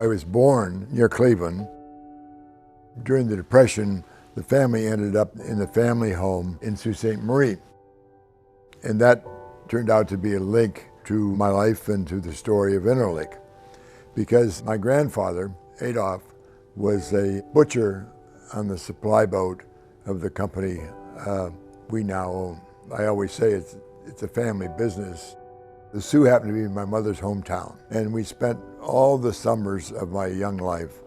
I was born near Cleveland. During the Depression, the family ended up in the family home in Sault Ste. Marie. And that turned out to be a link to my life and to the story of Interlake. Because my grandfather, Adolph, was a butcher on the supply boat of the company we now own. I always say it's a family business. The Soo happened to be my mother's hometown, and we spent all the summers of my young life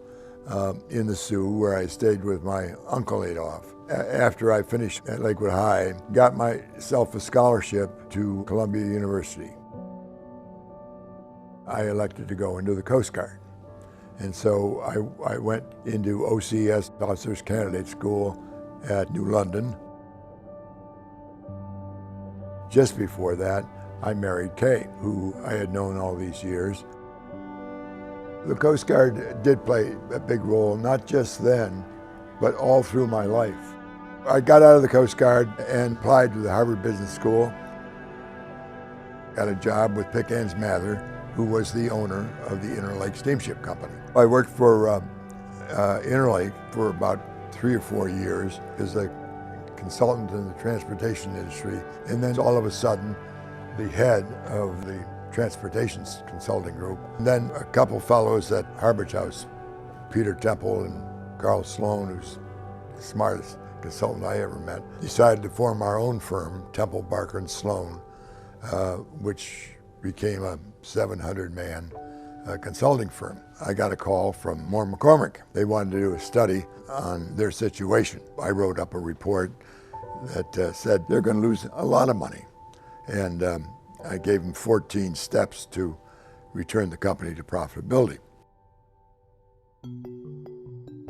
in the Soo, where I stayed with my uncle Adolph. After I finished at Lakewood High, got myself a scholarship to Columbia University. I elected to go into the Coast Guard. And so I went into OCS, Officers Candidate School at New London. Just before that, I married Kay, who I had known all these years. The Coast Guard did play a big role, not just then, but all through my life. I got out of the Coast Guard and applied to the Harvard Business School. Got a job with Pickens Mather, who was the owner of the Interlake Steamship Company. I worked for Interlake for about 3 or 4 years as a consultant in the transportation industry, and then all of a sudden, the head of the transportation consulting group. And then a couple fellows at Harbridge House, Peter Temple and Carl Sloan, who's the smartest consultant I ever met, decided to form our own firm, Temple, Barker and Sloan, which became a 700-man consulting firm. I got a call from Moore McCormick. They wanted to do a study on their situation. I wrote up a report that said they're going to lose a lot of money. And I gave them 14 steps to return the company to profitability.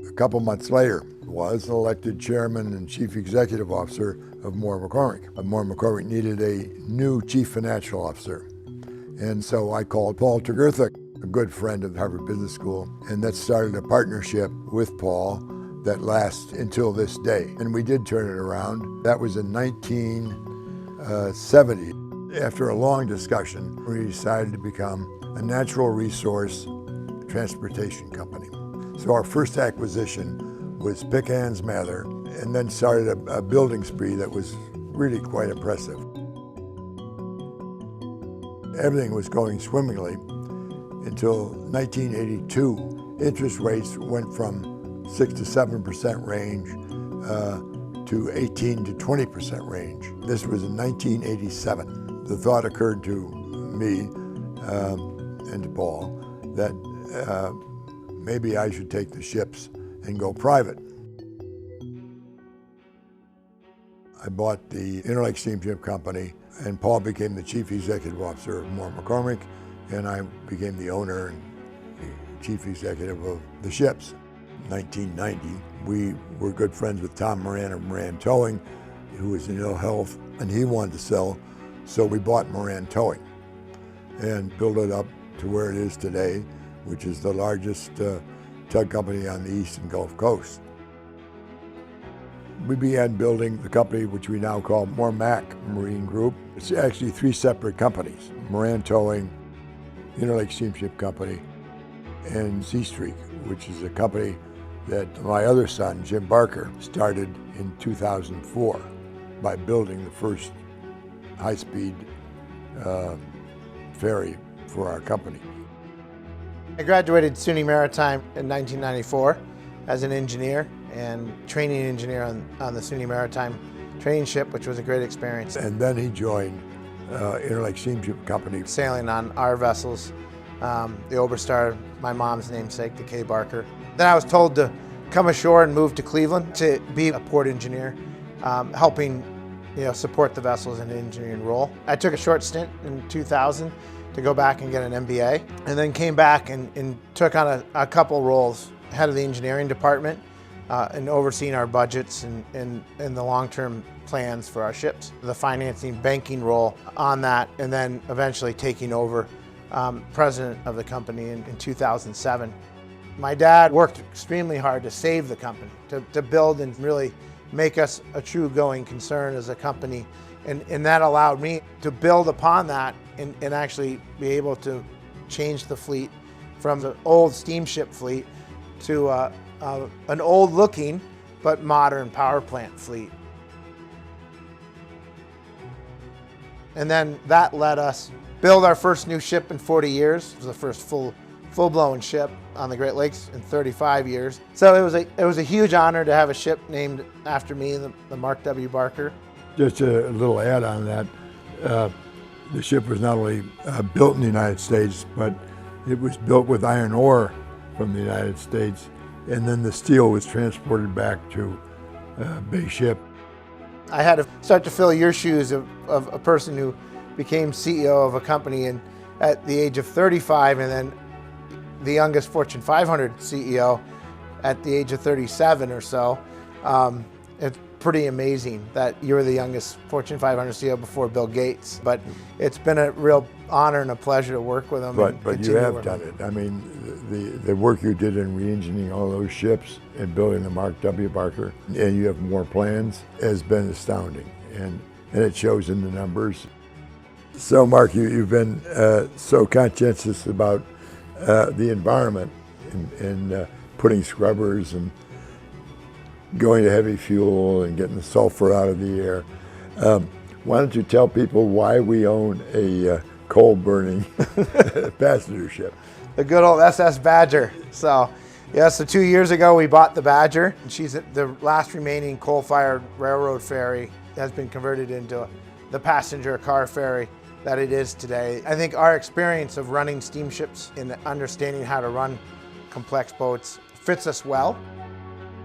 A couple months later, was elected chairman and chief executive officer of Moore McCormick. Moore McCormick needed a new chief financial officer. And so I called Paul Tregurtha, a good friend of the Harvard Business School, and that started a partnership with Paul that lasts until this day. And we did turn it around. That was in 1970. After a long discussion, we decided to become a natural resource transportation company. So our first acquisition was Pickens Mather, and then started a building spree that was really quite impressive. Everything was going swimmingly until 1982. Interest rates went from 6 to 7% range to 18 to 20% range. This was in 1987. The thought occurred to me and to Paul that maybe I should take the ships and go private. I bought the Interlake Steamship Company, and Paul became the chief executive officer of Moore McCormick, and I became the owner and the chief executive of the ships. In 1990, we were good friends with Tom Moran of Moran Towing, who was in ill health, and he wanted to sell, so we bought Moran Towing and built it up to where it is today, which is the largest tug company on the Eastern Gulf Coast. We began building the company, which we now call Moore Mac Marine Group. It's actually 3 separate companies: Moran Towing, Interlake Steamship Company, and Sea Streak, which is a company that my other son, Jim Barker, started in 2004 by building the first high-speed ferry for our company. I graduated SUNY Maritime in 1994 as an engineer and training engineer on the SUNY Maritime training ship, which was a great experience. And then he joined Interlake Steamship Company. Sailing on our vessels, the Oberstar, my mom's namesake, the K. Barker. Then I was told to come ashore and move to Cleveland to be a port engineer, helping support the vessels in an engineering role. I took a short stint in 2000 to go back and get an MBA, and then came back and took on a couple roles, head of the engineering department, and overseeing our budgets and the long-term plans for our ships. The financing, banking role on that, and then eventually taking over president of the company in 2007. My dad worked extremely hard to save the company, to build and really make us a true going concern as a company. And that allowed me to build upon that and actually be able to change the fleet from the old steamship fleet to an old-looking but modern power plant fleet. And then that let us build our first new ship in 40 years. It was the first full-blown ship on the Great Lakes in 35 years. So it was a huge honor to have a ship named after me, the Mark W. Barker. Just a little add on that. The ship was not only built in the United States, but it was built with iron ore from the United States, and then the steel was transported back to Bay Ship. I had to start to fill your shoes of a person who became CEO of a company at the age of 35, and then the youngest Fortune 500 CEO at the age of 37 or so. It's pretty amazing that you're the youngest Fortune 500 CEO before Bill Gates, but it's been a real honor and a pleasure to work with him. But you have done it. I mean, the work you did in re-engineering all those ships and building the Mark W. Barker, and you have more plans, has been astounding, and it shows in the numbers. So Mark, you've been so conscientious about the environment and putting scrubbers and going to heavy fuel and getting the sulfur out of the air. Why don't you tell people why we own a coal-burning passenger ship? The good old SS Badger. So 2 years ago we bought the Badger, and she's the last remaining coal-fired railroad ferry that has been converted into the passenger car ferry that it is today. I think our experience of running steamships and understanding how to run complex boats fits us well,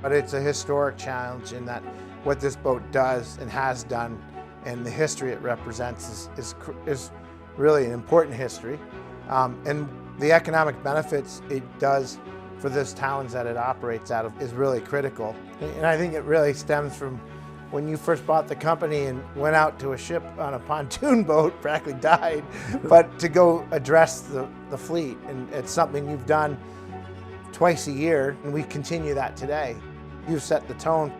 but it's a historic challenge in that what this boat does and has done and the history it represents is really an important history. And the economic benefits it does for those towns that it operates out of is really critical. And I think it really stems from when you first bought the company and went out to a ship on a pontoon boat, practically died, but to go address the fleet. And it's something you've done twice a year, and we continue that today. You've set the tone.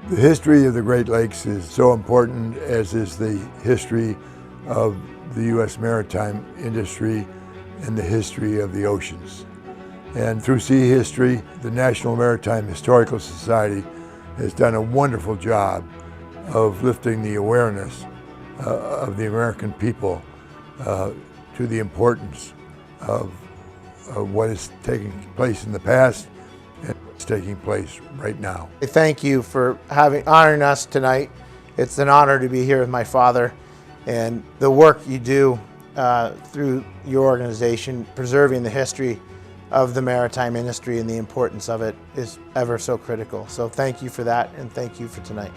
The history of the Great Lakes is so important, as is the history of the U.S. maritime industry and the history of the oceans. And through sea history, the National Maritime Historical Society has done a wonderful job of lifting the awareness of the American people to the importance of what is taking place in the past and what's taking place right now. I thank you for honoring us tonight. It's an honor to be here with my father, and the work you do through your organization, preserving the history of the maritime industry and the importance of it is ever so critical. So thank you for that, and thank you for tonight.